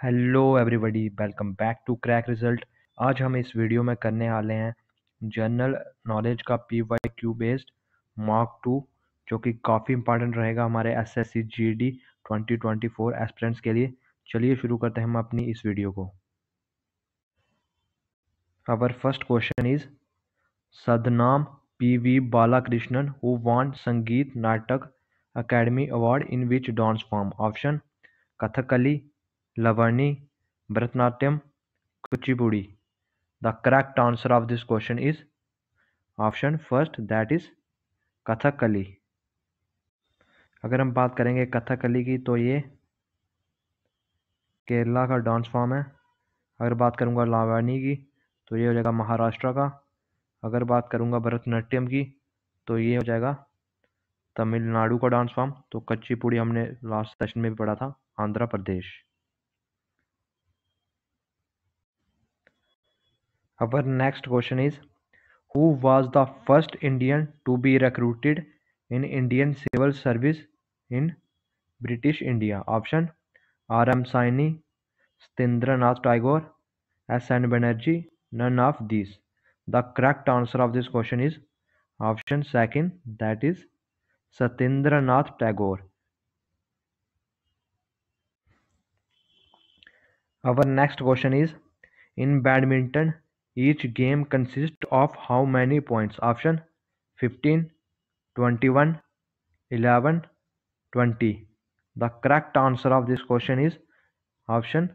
Hello everybody, welcome back to crack result. आज हम इस वीडियो में करने वाले हैं जनरल नॉलेज का PYQ बेस्ड मार्क 2, जो कि काफ़ी इंपॉर्टेंट रहेगा हमारे SSC GD 2024 एस्पिरेंट्स के लिए। चलिए शुरू करते हैं हम अपनी इस वीडियो को। आवर फर्स्ट क्वेश्चन इज सदनाम PV Balakrishnan who won Sangeet Natak academy award in which dance form? Option Kathakali, Lavani, Bharatanatyam, Kuchipudi. The correct answer of this question is option first, that is Kathakali. अगर हम बात करेंगे कथकली की तो ये केरला का डांस फॉर्म है। अगर बात करूँगा लावणी की तो ये हो जाएगा महाराष्ट्र का। अगर बात करूँगा भरतनाट्यम की तो ये हो जाएगा तमिलनाडु का डांस फॉर्म। तो कुचिपुड़ी हमने लास्ट सेशन में भी पढ़ा था, Andhra Pradesh. Our next question is, who was the first Indian to be recruited in Indian Civil Service in British India? Option R.M. Saini, Satyendra Tagore, S.N. Banerjee, none of these. The correct answer of this question is option second, that is Satyendra Tagore. Our next question is, in badminton, each game consists of how many points? Option 15, 21, 11, 20. The correct answer of this question is option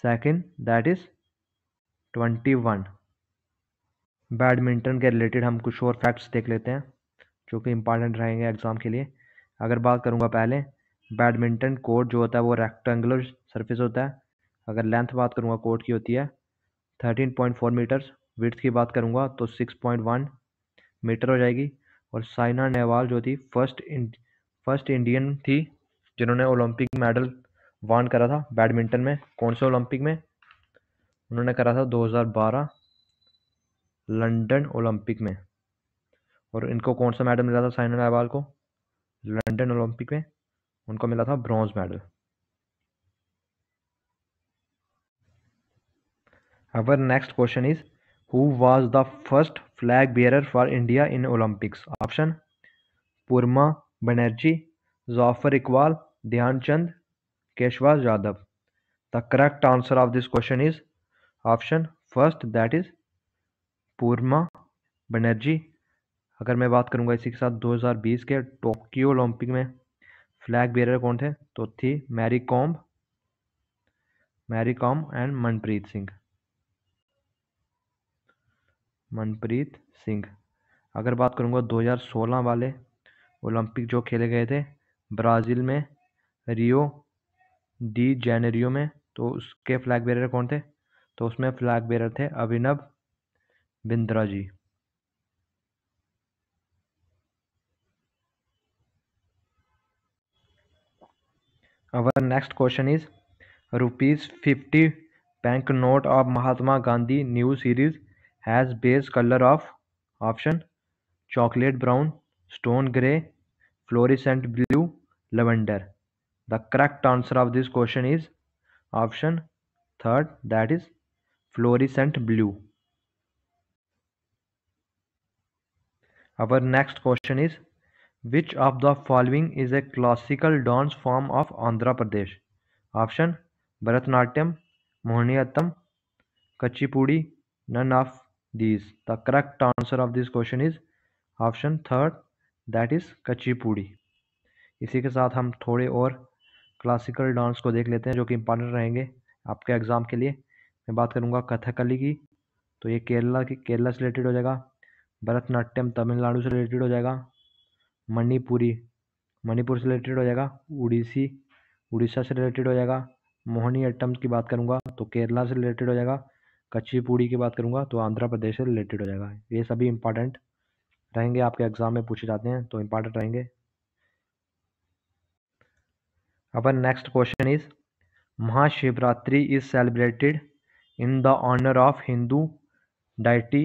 second, that is 21. Badminton के related हम कुछ और facts देख लेते हैं जो कि important रहेंगे एग्जाम के लिए। अगर बात करूंगा पहले, बैडमिंटन कोर्ट जो होता है वो रेक्टेंगुलर सरफेस होता है। अगर लेंथ बात करूंगा कोर्ट की होती है 13.4 मीटर्स। विड्थ की बात करूंगा तो 6.1 मीटर हो जाएगी। और साइना नेहवाल जो थी फर्स्ट इंडियन थी जिन्होंने ओलंपिक मेडल वॉन करा था बैडमिंटन में। कौन से ओलंपिक में? उन्होंने करा था 2012 लंदन ओलंपिक में। और इनको कौन सा मेडल मिला था साइना नेहवाल को? लंदन ओलंपिक में उनको मिला था bronze medal. Our next question is, who was the first flag bearer for India in Olympics? Option Purma Banerjee, Zafar Iqbal, Dhyan Chand, Keshava Yadav. The correct answer of this question is option first, that is पूर्मा बनर्जी। अगर मैं बात करूंगा इसी के साथ 2020 के Tokyo Olympic में फ्लैग बेरर कौन थे तो थी मैरी कॉम एंड मनप्रीत सिंह। अगर बात करूंगा 2016 वाले ओलंपिक जो खेले गए थे ब्राज़ील में रियो डी जेनेरियो में, तो उसके फ्लैग बेरर कौन थे? तो उसमें फ्लैग बेरर थे Abhinav Bindra ji. Our next question is, ₹50 banknote of Mahatma Gandhi new series has base color of option chocolate brown, stone grey, fluorescent blue, lavender. The correct answer of this question is option third, that is fluorescent blue. Our next question is, which of the following is a classical dance form of Andhra Pradesh? Option Bharatanatyam, Mohiniyattam, Kuchipudi, none of these. The correct answer of this question is option third, that is Kuchipudi. इसी के साथ हम थोड़े और classical dance को देख लेते हैं जो कि इंपॉर्टेंट रहेंगे आपके एग्जाम के लिए। मैं बात करूंगा कथकली की तो ये केरला से रिलेटेड हो जाएगा। भरतनाट्यम तमिलनाडु से रिलेटेड हो जाएगा। मणिपुर से रिलेटेड हो जाएगा। उड़ीसा से रिलेटेड हो जाएगा। मोहिनीअट्टम की बात करूंगा तो केरला से रिलेटेड हो जाएगा। कुचिपुड़ी की बात करूंगा तो आंध्र प्रदेश से रिलेटेड हो जाएगा। ये सभी इंपॉर्टेंट रहेंगे, आपके एग्जाम में पूछे जाते हैं तो इंपॉर्टेंट रहेंगे। Our next question is, Mahashivratri is celebrated in the honor of Hindu deity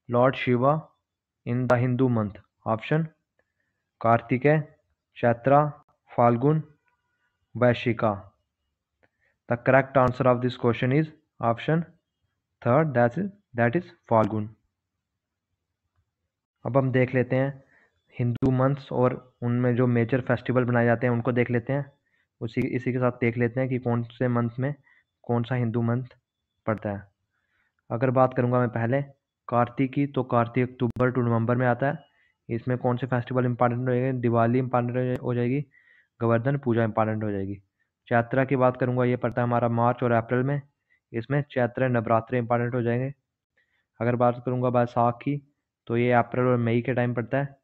Lord Shiva in the Hindu month. Option Kartikeya, Chaitra, Phalgun, Vaishakha. The correct answer of this question is option third, that is Phalgun. अब हम देख लेते हैं Hindu months और उनमें जो major festival बनाए जाते हैं उनको देख लेते हैं। इसी के साथ देख लेते हैं कि कौन से मंथ में कौन सा हिंदू मंथ पड़ता है। अगर बात करूंगा मैं पहले कार्तिक की, तो कार्तिक अक्टूबर टू नवंबर में आता है। इसमें कौन से फेस्टिवल इंपॉर्टेंट हो जाएंगे? दिवाली इंपॉर्टेंट हो जाएगी, गोवर्धन पूजा इंपॉर्टेंट हो जाएगी। चैत्रा की बात करूंगा, ये पड़ता है हमारा मार्च और अप्रैल में। इसमें चैत्र नवरात्रि इंपॉर्टेंट हो जाएंगे। अगर बात करूंगा बैसाख की, तो ये अप्रैल और मई के टाइम पड़ता है।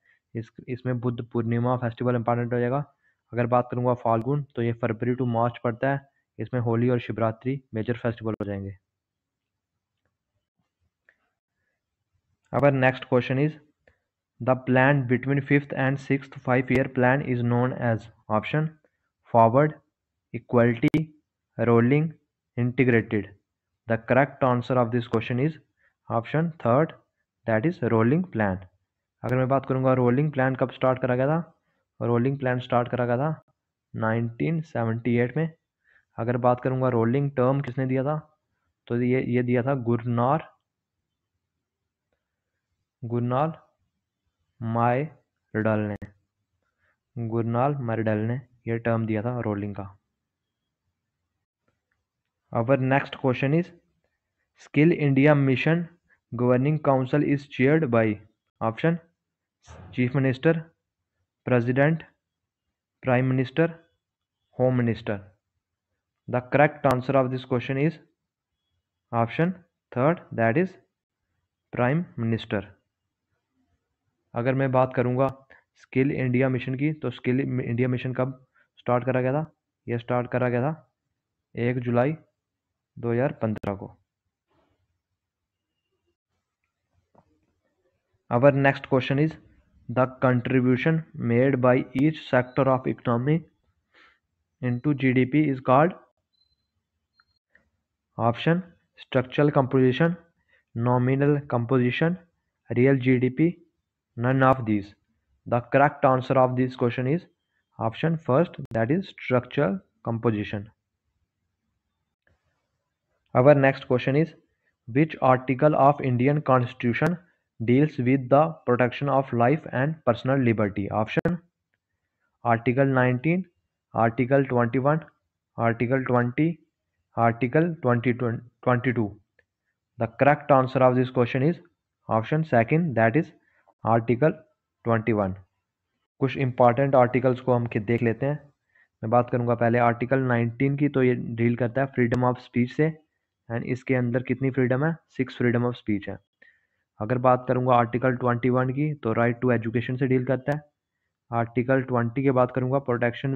इसमें बुद्ध पूर्णिमा फेस्टिवल इंपॉर्टेंट हो जाएगा। अगर बात करूंगा फाल्गुन, तो ये फरवरी टू मार्च पड़ता है। इसमें होली और शिवरात्रि मेजर फेस्टिवल हो जाएंगे। Our next question is, the plan between 5th and 6th 5-year plan is known as option forward, equality, rolling, integrated. The correct answer of this question is option third, that is rolling plan. अगर मैं बात करूंगा rolling plan कब start करा गया था, rolling plan start करा गया था 1978 में। अगर बात करूंगा रोलिंग टर्म किसने दिया था, तो ये दिया था गुरनाल मायरडल ने यह टर्म दिया था रोलिंग का। Our next question is, Skill India Mission Governing Council is chaired by option Chief Minister, President, Prime Minister, Home Minister. The correct answer of this question is option third, that is Prime Minister. अगर मैं बात करूंगा skill India mission की, तो skill India mission कब start करा गया था? यह स्टार्ट करा गया था 1 जुलाई 2015 को। Our next question is, the contribution made by each sector of economy into GDP is called option structural composition, nominal composition, real GDP, none of these. The correct answer of this question is option first, that is structural composition. Our next question is, which article of Indian Constitution deals with the protection of life and personal liberty? Option Article 19, Article 21, Article 20, Article 22. The correct answer of this question is option second, that is Article 21. कुछ important articles को हम देख लेते हैं। मैं बात करूंगा पहले आर्टिकल 19 की, तो ये डील करता है फ्रीडम ऑफ स्पीच से, एंड इसके अंदर कितनी फ्रीडम है? 6 फ्रीडम ऑफ स्पीच है। अगर बात करूंगा आर्टिकल 21 की, तो राइट टू एजुकेशन से डील करता है। आर्टिकल 20 के बात करूंगा protection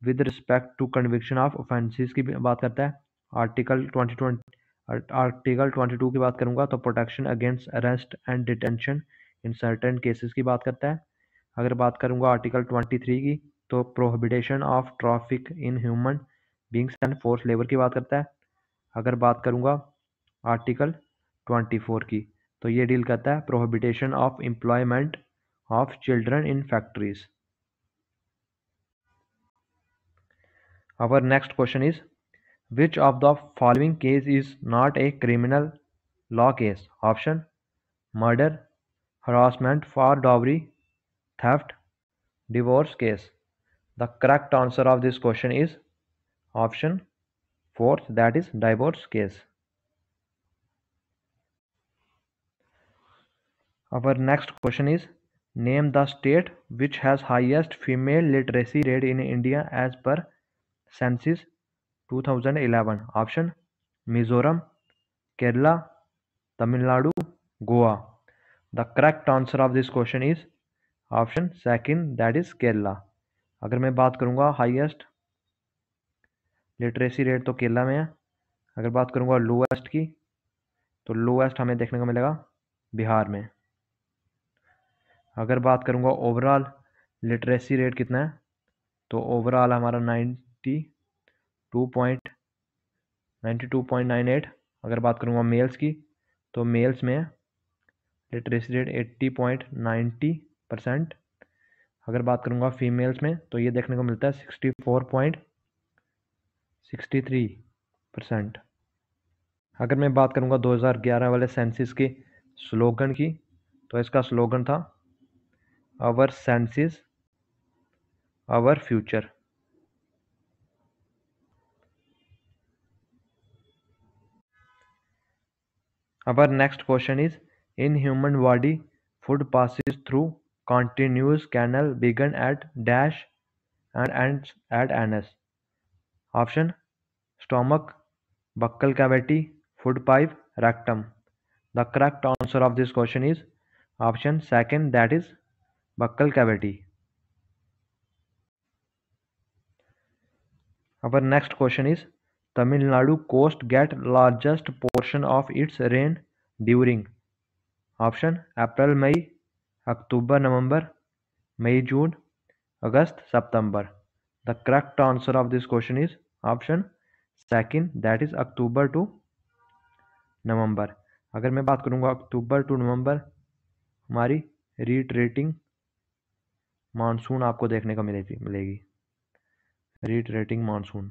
with respect to conviction of offences की बात करता है। आर्टिकल 22 की बात करूंगा तो protection against arrest and detention in certain cases की बात करता है। अगर बात करूंगा आर्टिकल 23 की, तो प्रोहिबिटेशन of traffic in human beings and force labour की बात करता है। अगर बात करूंगा आर्टिकल 24 की, तो ये डील करता है प्रोहिबिटेशन of employment of children in factories. Our next question is, which of the following case is not a criminal law case? Option murder, harassment for dowry, theft, divorce case. The correct answer of this question is option fourth, that is divorce case. Our next question is, name the state which has highest female literacy rate in India as per census 2011. Option Mizoram, Kerala, Tamil Nadu, Goa. The correct answer of this question is option second, that is Kerala. अगर मैं बात करूंगा highest literacy rate, तो केरला में है। अगर बात करूंगा लोएस्ट की, तो लोएस्ट हमें देखने को मिलेगा बिहार में। अगर बात करूंगा ओवरऑल लिटरेसी रेट कितना है, तो ओवरऑल हमारा 92.98। अगर बात करूंगा मेल्स की, तो मेल्स में लिटरेसी रेट 80.90%। अगर बात करूंगा फीमेल्स में, तो ये देखने को मिलता है 63%। अगर मैं बात करूंगा 2011 वाले सेंसिस के स्लोगन की, तो इसका स्लोगन था our census our future. Our next question is, in human body, food passes through continuous canal begin at dash and ends at anus. Option: stomach, buccal cavity, food pipe, rectum. The correct answer of this question is option second, that is buccal cavity. Our next question is, Tamil Nadu coast get largest portion of its rain during. Option: April May, October November, May June, August September. The correct answer of this question is option second, that is October to November. अगर मैं बात करूंगा अक्टूबर to नवंबर, हमारी retreating monsoon आपको देखने को मिलेगी retreating monsoon.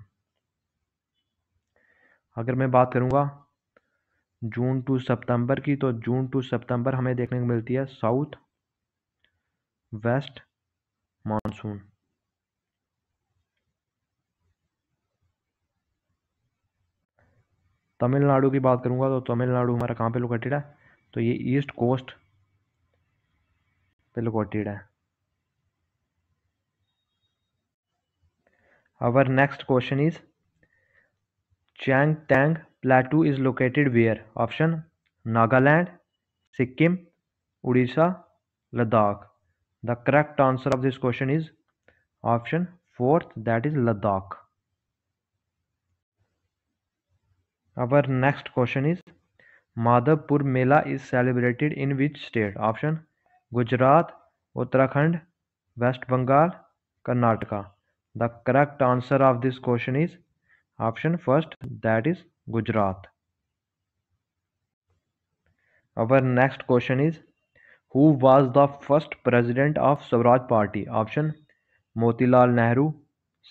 अगर मैं बात करूंगा जून टू सितंबर की, तो जून टू सितंबर हमें देखने को मिलती है साउथ वेस्ट मानसून। तमिलनाडु की बात करूंगा तो तमिलनाडु हमारा कहाँ पे लोकेटेड है, तो ये ईस्ट कोस्ट पे लोकेटेड है। Our next question is, Changtang Plateau is located where? Option: Nagaland, Sikkim, Odisha, Ladakh. The correct answer of this question is option fourth, that is Ladakh. Our next question is, Madhavpur Mela is celebrated in which state? Option: Gujarat, Uttarakhand, West Bengal, Karnataka. The correct answer of this question is option first, that is Gujarat. Our next question is, who was the first president of Swaraj Party? Option: Motilal Nehru,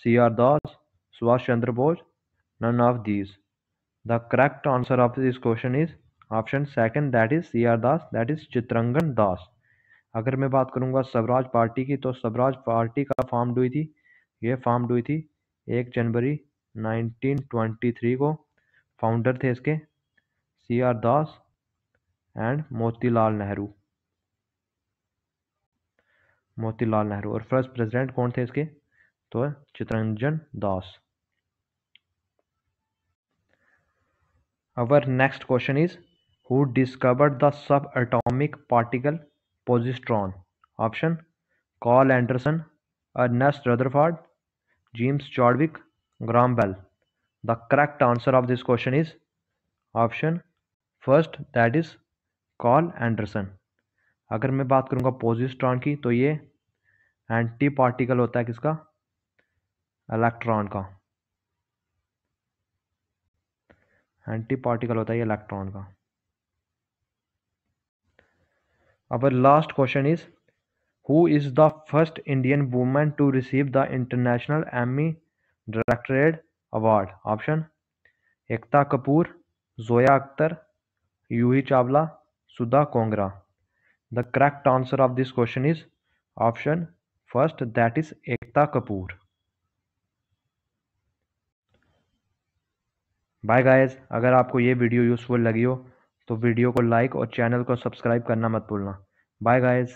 C.R. Das, Subhash Chandra Bose, none of these. The correct answer of this question is option second, that is C.R. Das, that is चित्रंगन दास। अगर मैं बात करूंगा Swaraj party की, तो Swaraj party का form हुई थी, ये फॉर्म हुई थी 1 जनवरी 1923 को। फाउंडर थे इसके C.R. Das and Motilal Nehru. और फर्स्ट प्रेसिडेंट कौन थे इसके, तो चित्रंजन दास। Our next question is, who discovered the subatomic particle positron? Option: Carl Anderson, Ernest Rutherford, James Chadwick, Graham Bell. The correct answer of this question is option first, that is Carl Anderson. अगर मैं बात करूंगा positron की, तो ये anti particle होता है किसका, इलेक्ट्रॉन का। एंटी पार्टिकल होता है ये इलेक्ट्रॉन का। Our last question is, who is the first Indian woman to receive the International Emmy Directorate Award? Option: Ekta Kapoor, Zoya Akhtar, Yuhi Chawla, Sudha Kongra. The correct answer of this question is option first, that is Ekta Kapoor. Bye guys, अगर आपको ये video useful लगी हो तो video को like और channel को subscribe करना मत भूलना। Bye guys.